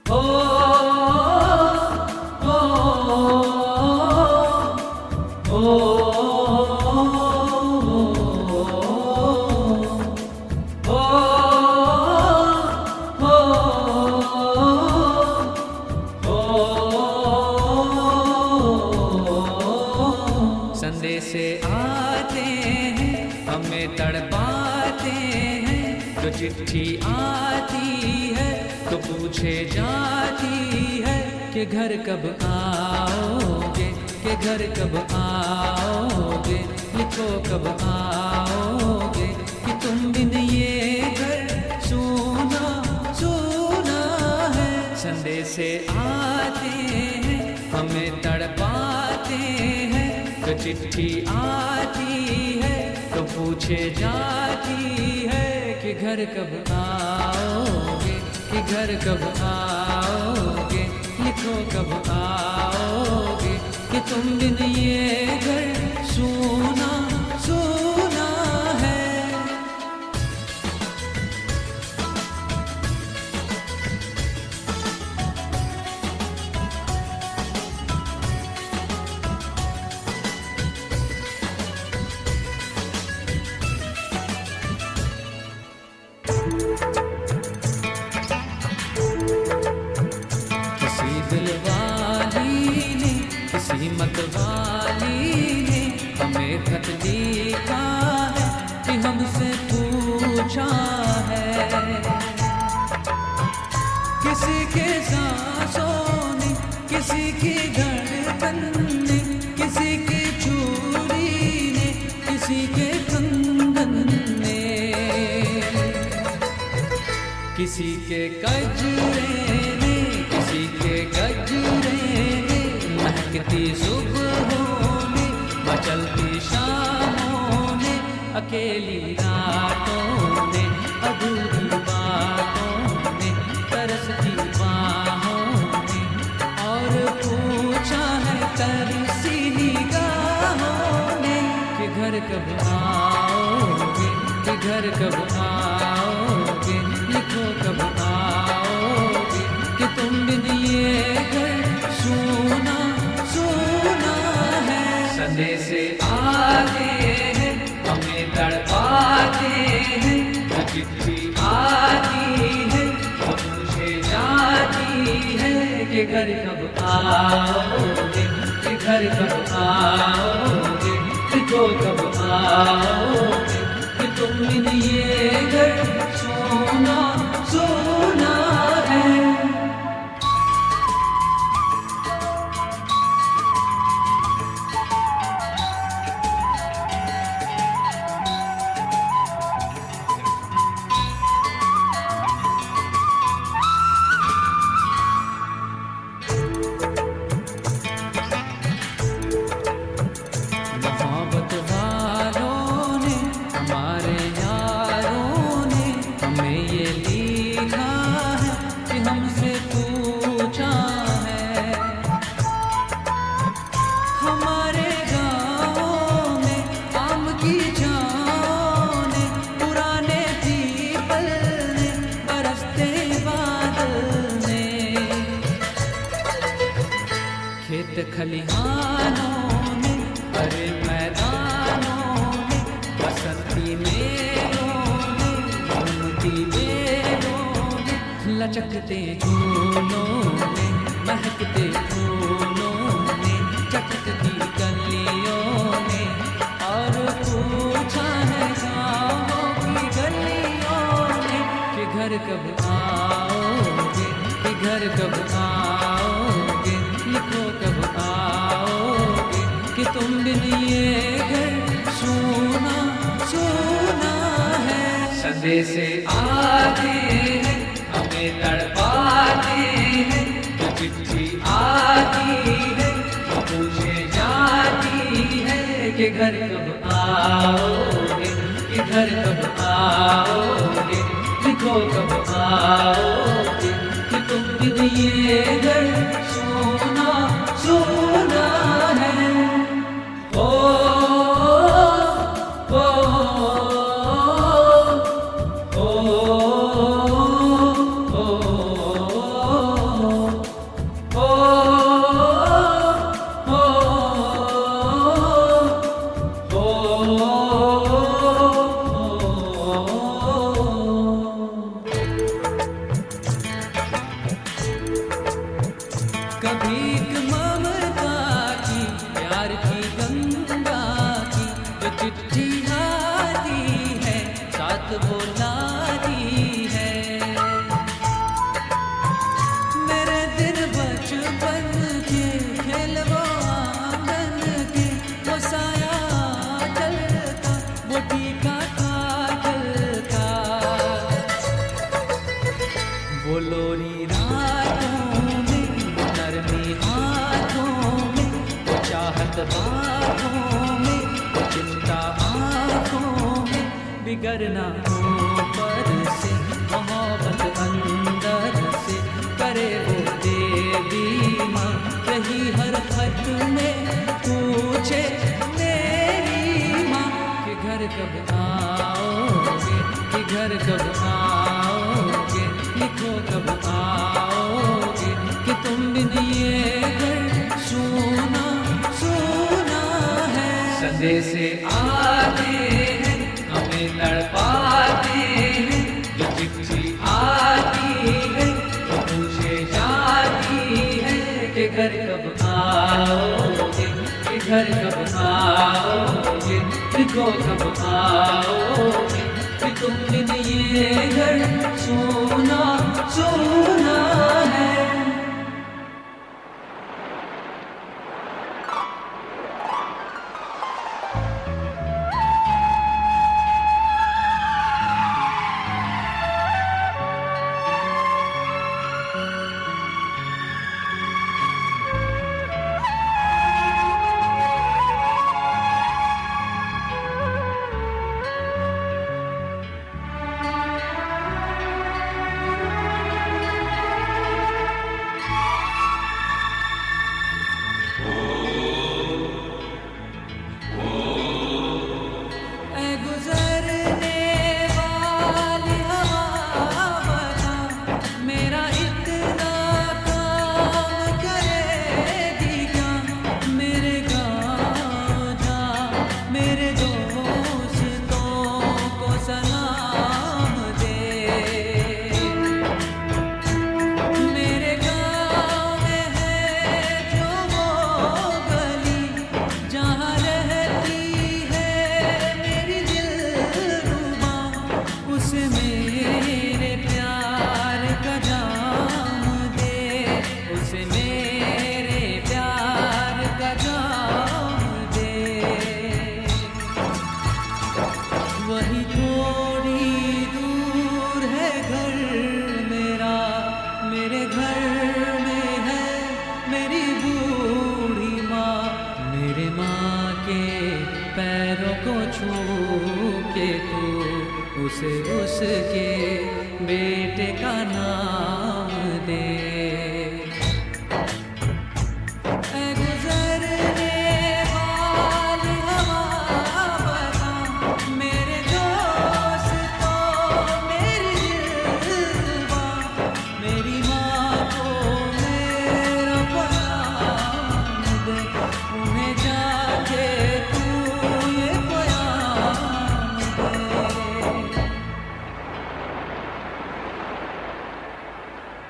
ओ ओ संदेश आते हैं हमें तड़पाते हैं, जो चिट्ठी आती है तो पूछे जाती है कि घर कब आओगे, कि घर कब आओगे, लिखो कब आओगे, कि तुम बिन ये घर सूना सूना है। संदेश आते हैं हमें तड़पाते हैं, तो चिट्ठी आती है तो पूछे जाती है कि घर कब आओगे, कि घर कब आओगे, लिखो कब आओगे, कि तुम बिन ये घर सूना सूना है। किसी मतवाली ने हमें खत लिखा है कि हमसे पूछा है, किसी के सांसों ने, किसी की धड़कन ने, किसी की चूड़ी ने, किसी के कंगन ने, किसी के गजरे ने, किसी के गजरे ने, महकती सुबहों में, मचलती शामों में, अकेली रातों में, अधूरी बातों में, तरसती बाहों में, और पूछा है तरसी निगाहों ने कि घर कब आओगे, कि घर कब आओगे, लिखो कब आओगे, कि तुम बिन ये घर सूना सूना है। संदेश आते हैं हमें तड़पाते हैं, तो चिट्ठी आती है तो पूछे जाती है कि घर कब आओगे, कि घर कब आओगे, लिखो कब आओगे, कि तुम बिन ये घर सूना सूना है। खेत खलिहानों में, हरे मैदानों में, बसंती मेलों में, घूमती बेलों में, लचकते झूलों में, महकते फूलों में, चटकती गलियों में, और पूछा है गाँवों की गलियों में कि घर कब आओगे, कि घर कब आओगे, लिखो कब आओगे, कि तुम बिन ये घर सूना सूना है। संदेश आते हैं हमें तड़पाते हैं, तो चिट्ठी आती है तो पूछे जाती है कि घर कब आओगे, कि घर कब आओगे, लिखो कब आओगे, कि तुम बिन ये घर सूना सूना है। ओ ओ ओ ओ वो लोरी रातों में, नरमी हाथों में, वो चाहत बाहों में, वो चिंता आँखों में, बिगड़ना ऊपर से, मोहब्बत अंदर से, करे वो देवी माँ रही हर खत में, पूछे मेरी माँ कि घर कब आओगे, कि घर कब आओगे, लिखो कब आओगे, कि तुम बिन ये घर सूना सूना है। संदेश आते हैं हमें तड़पाते हैं, जो चिट्ठी आती है तो पूछे जाती है कि घर कब आओगे, कि घर कब आओगे, लिखो कब आओगे, कि तुम बिन ये घर सूना सूना है। वही थोड़ी दूर है घर मेरा, मेरे घर में है मेरी बूढ़ी माँ, मेरे माँ के पैरों को छू के तू उसे उसके बेटे का नाम दे।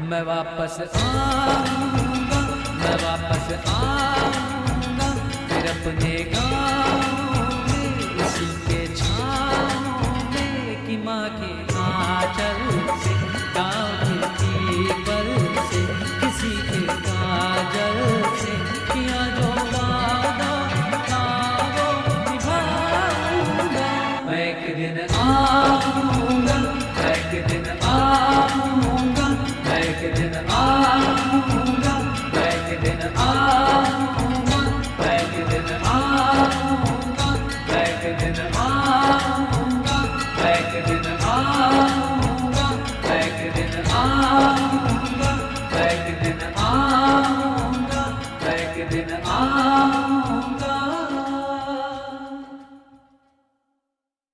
मैं वापस आऊँगा, मैं वापस आऊँगा, फिर अपने गाँव में इसी के छाँव में, कि माँ के आँचल से, गाँव के पीपल से, किसी के काजल से, किया जो वादा था वो निभाऊँगा। मैं एक दिन आऊँगा, मैं एक दिन आऊँगा, एक दिन आऊँगा, एक दिन आऊँगा, एक दिन आऊँगा, एक दिन आऊँगा, एक दिन आऊँगा, एक दिन आऊँगा, एक दिन आऊँगा, एक दिन आऊँगा।